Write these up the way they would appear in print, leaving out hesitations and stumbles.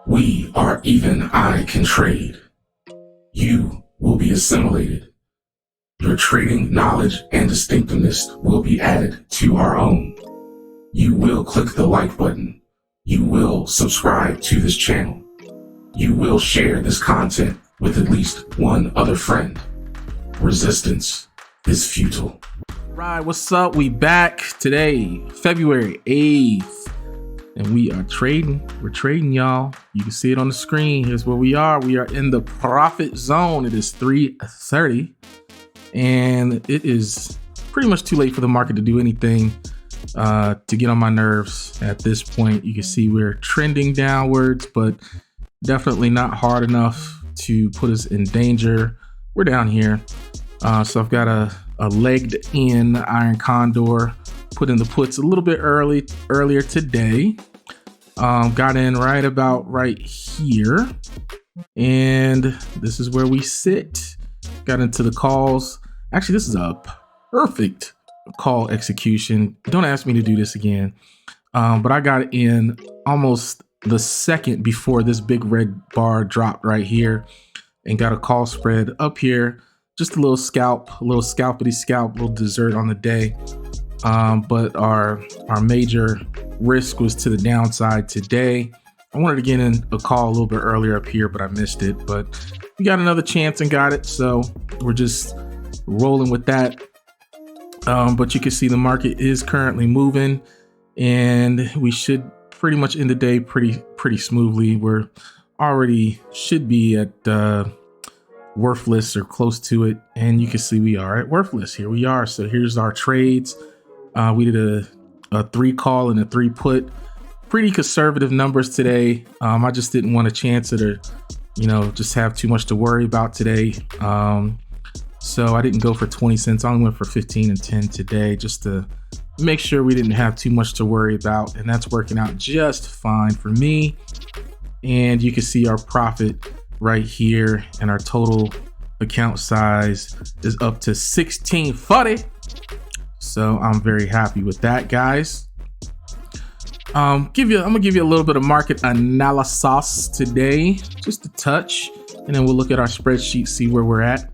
We are even I can trade. You will be assimilated. Your trading knowledge and distinctiveness will be added to our own. You will click the like button. You will subscribe to this channel. You will share this content with at least one other friend. Resistance is futile. Right, what's up? We back today, February 8th, and we are trading. We're trading, y'all. You can see it on the screen. Here's where we are. We are in the profit zone. It is 3:30, and it is pretty much too late for the market to do anything to get on my nerves at this point. You can see we're trending downwards, but definitely not hard enough to put us in danger. We're down here. So I've got a legged in iron condor, put in the puts a little bit earlier today. Got in right here. And this is where we sit. Got into the calls. Actually, this is a perfect call execution. Don't ask me to do this again. But I got in almost the second before this big red bar dropped right here and got a call spread up here. Just a little scalpity scalp, little dessert on the day. But our major risk was to the downside today. I wanted to get in a call a little bit earlier up here, but I missed it. But we got another chance and got it. So we're just rolling with that. But you can see the market is currently moving, and we should pretty much end the day pretty smoothly. We're already should be at worthless or close to it, and you can see we are at worthless. Here we are. So here's our trades. We did a 3 call and a 3 put. Pretty conservative numbers today. I just didn't want to chance it or just have too much to worry about today. So I didn't go for 20 cents. I only went for 15 and 10 today, just to make sure we didn't have too much to worry about, and that's working out just fine for me. And you can see our profit right here, and our total account size is up to 1640. So I'm very happy with that, guys. I'm gonna give you a little bit of market analysis today, just a touch, and then we'll look at our spreadsheet, see where we're at.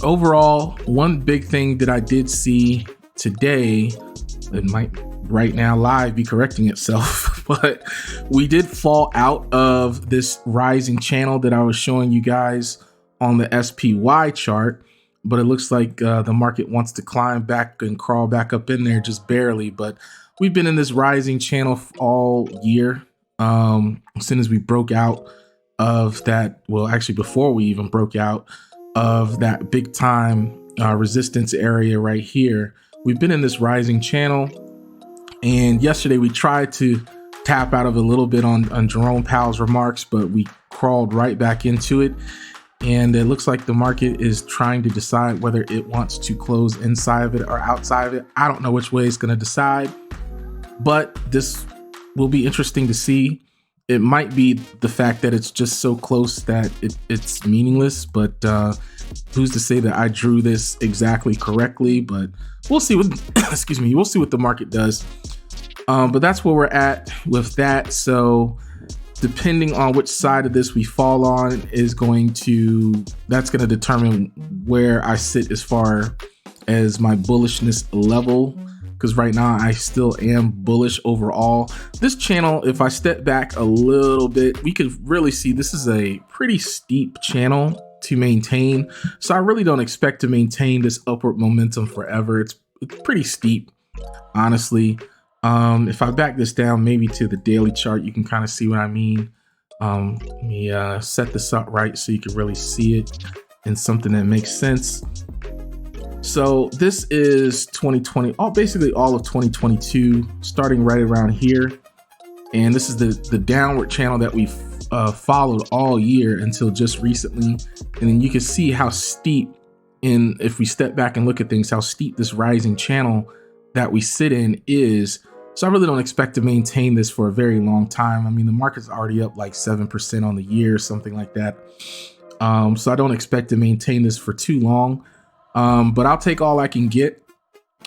Overall, one big thing that I did see today, it might right now live be correcting itself, but we did fall out of this rising channel that I was showing you guys on the SPY chart, but it looks like the market wants to climb back and crawl back up in there just barely. But we've been in this rising channel all year. As soon as we broke out of that, well, actually before we even broke out of that big time resistance area right here, we've been in this rising channel. And yesterday we tried to tap out of a little bit on Jerome Powell's remarks, but we crawled right back into it. And it looks like the market is trying to decide whether it wants to close inside of it or outside of it. I don't know which way it's going to decide, but this will be interesting to see. It might be the fact that it's just so close that it's meaningless, but who's to say that I drew this exactly correctly? But we'll see what, excuse me, we'll see what the market does. But that's where we're at with that. So depending on which side of this we fall on that's going to determine where I sit as far as my bullishness level. Because right now I still am bullish overall. This channel, if I step back a little bit, we could really see this is a pretty steep channel to maintain. So I really don't expect to maintain this upward momentum forever. It's pretty steep, honestly. If I back this down maybe to the daily chart, you can kind of see what I mean. Let me set this up right so you can really see it in something that makes sense. So this is 2020, basically all of 2022, starting right around here. And this is the downward channel that we followed all year until just recently. And then you can see how steep, if we step back and look at things, how steep this rising channel that we sit in is. So I really don't expect to maintain this for a very long time. I mean, the market's already up like 7% on the year, something like that. So I don't expect to maintain this for too long. But I'll take all I can get.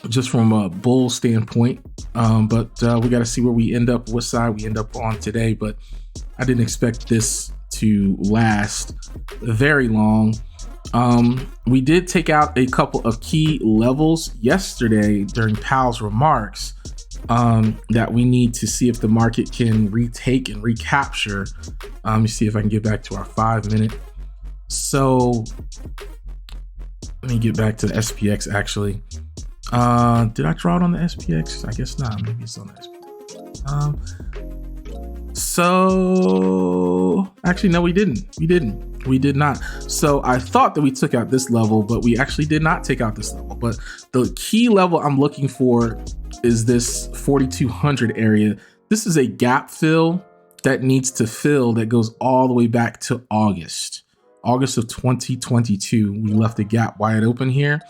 just from a bull standpoint. But we got to see where we end up, what side we end up on today. But I didn't expect this to last very long. We did take out a couple of key levels yesterday during Powell's remarks that we need to see if the market can retake and recapture. Let me see if I can get back to our 5 minute. So let me get back to the SPX actually. Did I draw it on the SPX? I guess not. Maybe it's on the SPX. So actually, no, we didn't. We did not. So I thought that we took out this level, but we actually did not take out this level. But the key level I'm looking for is this 4,200 area. This is a gap fill that needs to fill that goes all the way back to August of 2022. We left the gap wide open here.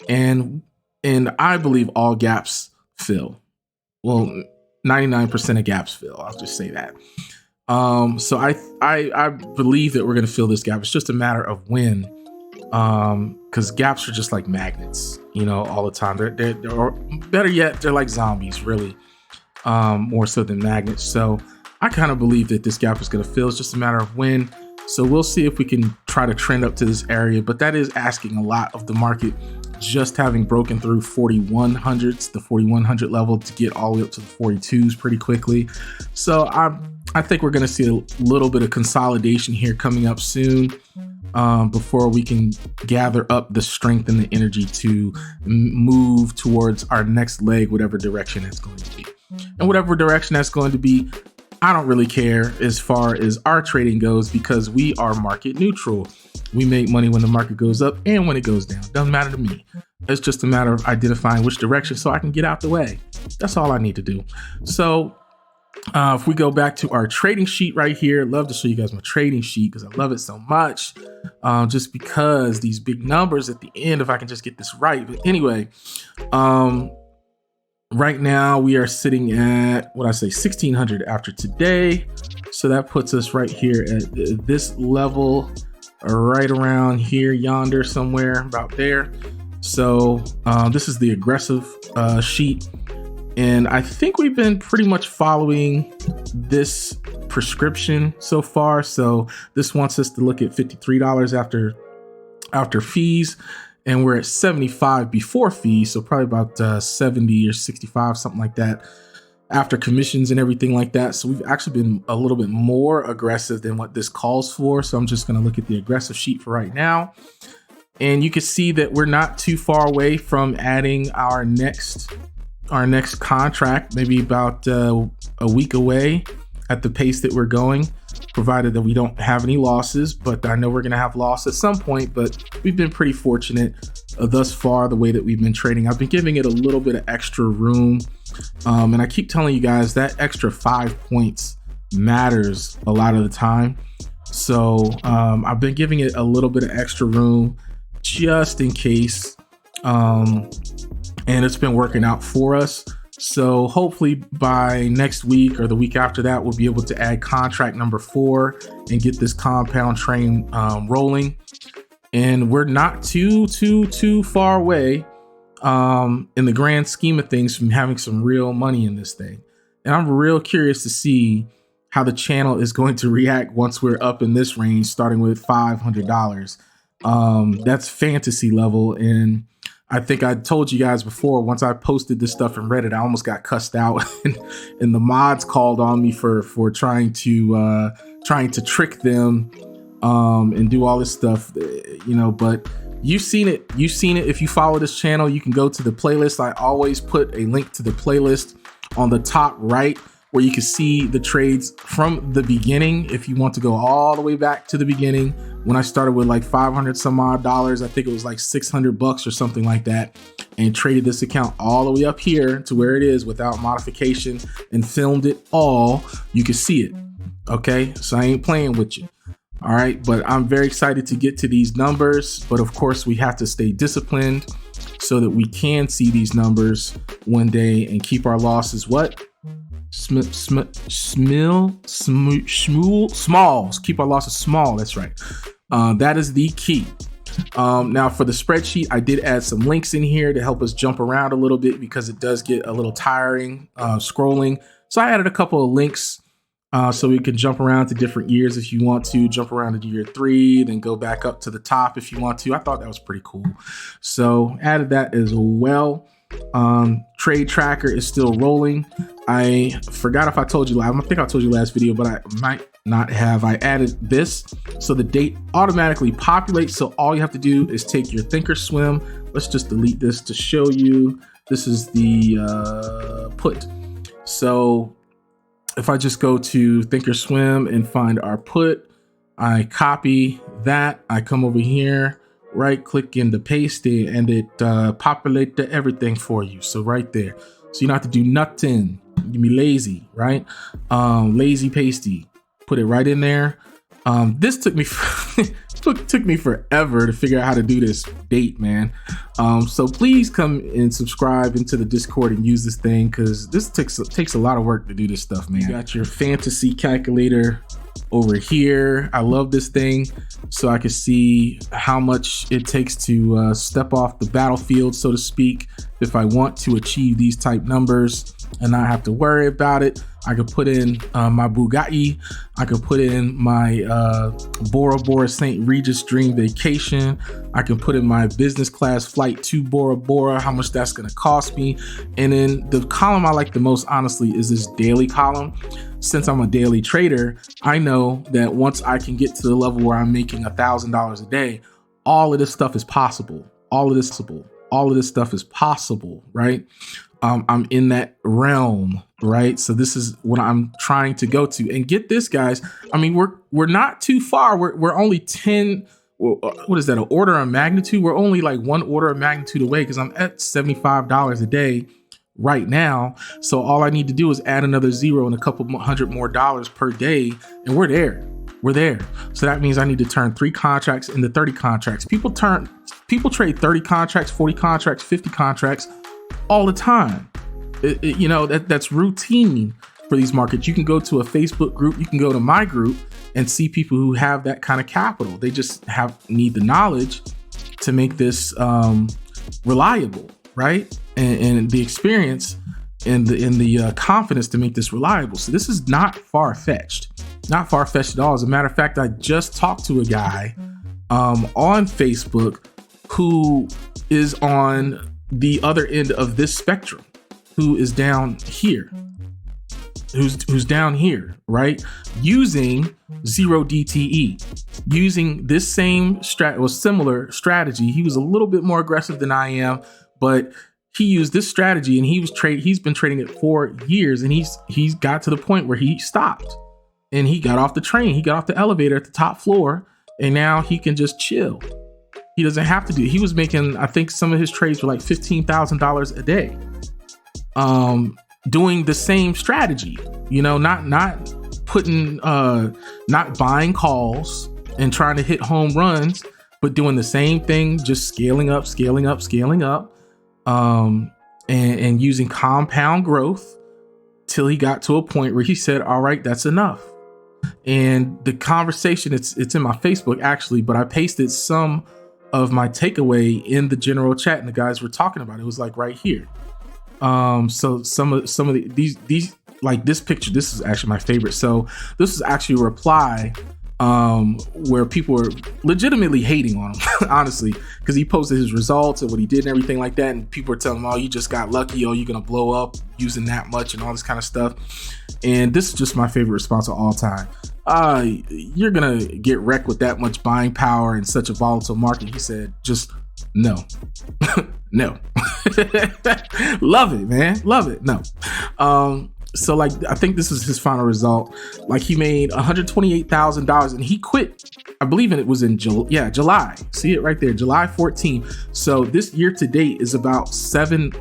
And I believe all gaps fill. Well, 99% of gaps fill. I'll just say that. So I believe that we're going to fill this gap. It's just a matter of when, because gaps are just like magnets, all the time. They're or better yet, they're like zombies, really, more so than magnets. So I kind of believe that this gap is going to fill. It's just a matter of when. So we'll see if we can try to trend up to this area, but that is asking a lot of the market. Just having broken through 4100s, the 4100 level, to get all the way up to the 42s pretty quickly. So I think we're going to see a little bit of consolidation here coming up soon, before we can gather up the strength and the energy to move towards our next leg, whatever direction that's going to be. And whatever direction that's going to be, I don't really care as far as our trading goes, because we are market neutral. We make money when the market goes up and when it goes down. Doesn't matter to me. It's just a matter of identifying which direction so I can get out the way. That's all I need to do. So if we go back to our trading sheet right here, I'd love to show you guys my trading sheet because I love it so much. Just because these big numbers at the end, if I can just get this right. But anyway, right now we are sitting at, 1600 after today. So that puts us right here at this level, right around here, yonder, somewhere about there. So this is the aggressive sheet. And I think we've been pretty much following this prescription so far. So this wants us to look at $53 after fees. And we're at 75 before fees. So probably about 70 or 65, something like that, after commissions and everything like that. So we've actually been a little bit more aggressive than what this calls for. So I'm just going to look at the aggressive sheet for right now. And you can see that we're not too far away from adding our next contract, maybe about a week away at the pace that we're going, provided that we don't have any losses. But I know we're going to have loss at some point, but we've been pretty fortunate thus far, the way that we've been trading. I've been giving it a little bit of extra room. And I keep telling you guys that extra 5 points matters a lot of the time. So I've been giving it a little bit of extra room just in case. And it's been working out for us. So hopefully by next week or the week after that, we'll be able to add contract number 4 and get this compound train rolling. And we're not too far away in the grand scheme of things from having some real money in this thing. And I'm real curious to see how the channel is going to react once we're up in this range, starting with $500. That's fantasy level. And I think I told you guys before, once I posted this stuff in Reddit, I almost got cussed out and the mods called on me for trying to trick them and do all this stuff, but you've seen it. If you follow this channel, you can go to the playlist. I always put a link to the playlist on the top right, where you can see the trades from the beginning. If you want to go all the way back to the beginning, when I started with like 500 some odd dollars, I think it was like $600 or something like that, and traded this account all the way up here to where it is without modification and filmed it all, you can see it. Okay, so I ain't playing with you. All right, but I'm very excited to get to these numbers. But of course, we have to stay disciplined so that we can see these numbers one day and keep our losses small. Keep our losses small. That's right. That is the key. Now for the spreadsheet, I did add some links in here to help us jump around a little bit because it does get a little tiring scrolling. So I added a couple of links so we can jump around to different years if you want to, jump around to year 3, then go back up to the top if you want to. I thought that was pretty cool. So added that as well. Trade tracker is still rolling. I forgot if I told you, I think I told you last video, but I might not have. I added this so the date automatically populates. So all you have to do is take your thinkorswim. Let's just delete this to show you. This is the put. So if I just go to thinkorswim and find our put, I copy that, I come over here, right click into paste it, and it populate everything for you. So right there, so you don't have to do nothing. You be lazy, right? Lazy pasty, put it right in there. This took me took me forever to figure out how to do this date, man. So please come and subscribe into the Discord and use this thing, because this takes a lot of work to do this stuff, man. You got your fantasy calculator over here. I love this thing, so I can see how much it takes to step off the battlefield, so to speak, if I want to achieve these type numbers and not have to worry about it. I could put in my Bugatti. I could put in my Bora Bora St. Regis Dream Vacation. I can put in my business class flight to Bora Bora, how much that's gonna cost me. And then the column I like the most, honestly, is this daily column. Since I'm a daily trader, I know that once I can get to the level where I'm making $1,000 a day, all of this stuff is possible. All of this stuff is possible, right? I'm in that realm, right? So this is what I'm trying to go to. And get this, guys. I mean, we're not too far. We're only 10. What is that? An order of magnitude? We're only like one order of magnitude away, because I'm at $75 a day right now. So all I need to do is add another zero and a couple $100 more per day, and we're there. We're there. So that means I need to turn 3 contracts into 30 contracts. People trade 30 contracts, 40 contracts, 50 contracts all the time. You know, that's routine for these markets. You can go to a Facebook group, you can go to my group and see people who have that kind of capital. They just need the knowledge to make this reliable, right? And the experience and the confidence to make this reliable. So this is not far-fetched at all. As a matter of fact, I just talked to a guy on Facebook who is on the other end of this spectrum, who is down here, who's down here, right? Using 0 DTE, using this same similar strategy. He was a little bit more aggressive than I am, but he used this strategy, and he's been trading it for years, and he's got to the point where he stopped and he got off the train, he got off the elevator at the top floor, and now he can just chill. He doesn't have to do it. He was making, I think some of his trades were like $15,000 a day, doing the same strategy, you know, not putting, not buying calls and trying to hit home runs, but doing the same thing, just scaling up, and using compound growth till he got to a point where he said, all right, that's enough. And the conversation, it's in my Facebook actually, but I pasted some of my takeaway in the general chat, and the guys were talking about it. It was like right here. So some of these like this picture, this is actually my favorite. So this is actually a reply where people were legitimately hating on him, honestly, because he posted his results and what he did and everything like that. And people were telling him, oh, you just got lucky. Oh, you're going to blow up using that much and all this kind of stuff. And this is just my favorite response of all time. You're going to get wrecked with that much buying power in such a volatile market. He said, just no, no. Love it, man. Love it. No. So like, I think this is his final result. Like he made $128,000 and he quit. I believe it was in July. See it right there, July 14. So this year to date is about 7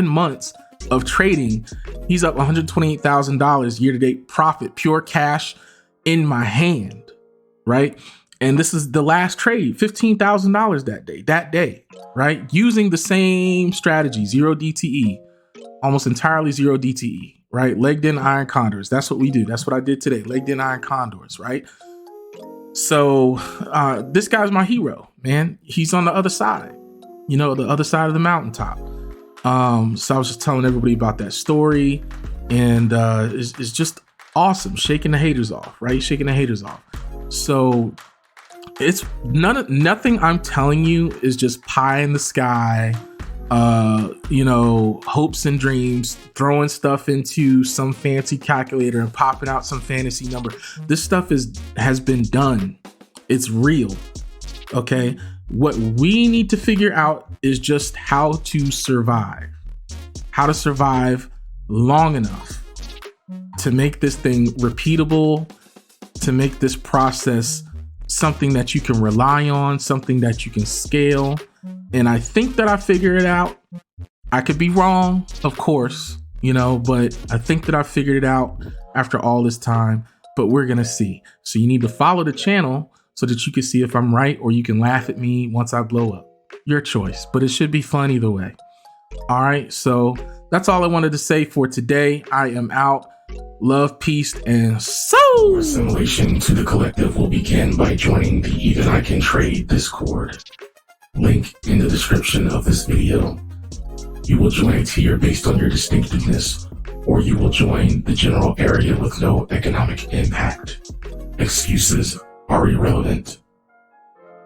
months of trading. He's up $128,000 year to date profit, pure cash in my hand, right? And this is the last trade, $15,000 that day, right? Using the same strategy, 0 DTE. Almost entirely 0 DTE, right? Legged in iron condors. That's what we do. That's what I did today. Legged in iron condors, right? So this guy's my hero, man. He's on the other side, the other side of the mountaintop. So I was just telling everybody about that story, and it's just awesome. Shaking the haters off, right? Shaking the haters off. So it's nothing I'm telling you is just pie in the sky, hopes and dreams, throwing stuff into some fancy calculator and popping out some fantasy number. This stuff has been done. It's real. Okay. What we need to figure out is just how to survive long enough to make this thing repeatable, to make this process something that you can rely on, something that you can scale. And I think that I figured it out. I could be wrong, of course, but I think that I figured it out after all this time, but we're going to see. So you need to follow the channel so that you can see if I'm right, or you can laugh at me once I blow up. Your choice, but it should be fun either way. All right. So that's all I wanted to say for today. I am out. Love, peace, and soul. Assimilation to the collective will begin by joining the Even I Can Trade Discord. Link in the description of this video. You will join a tier based on your distinctiveness, or you will join the general area with no economic impact. Excuses are irrelevant.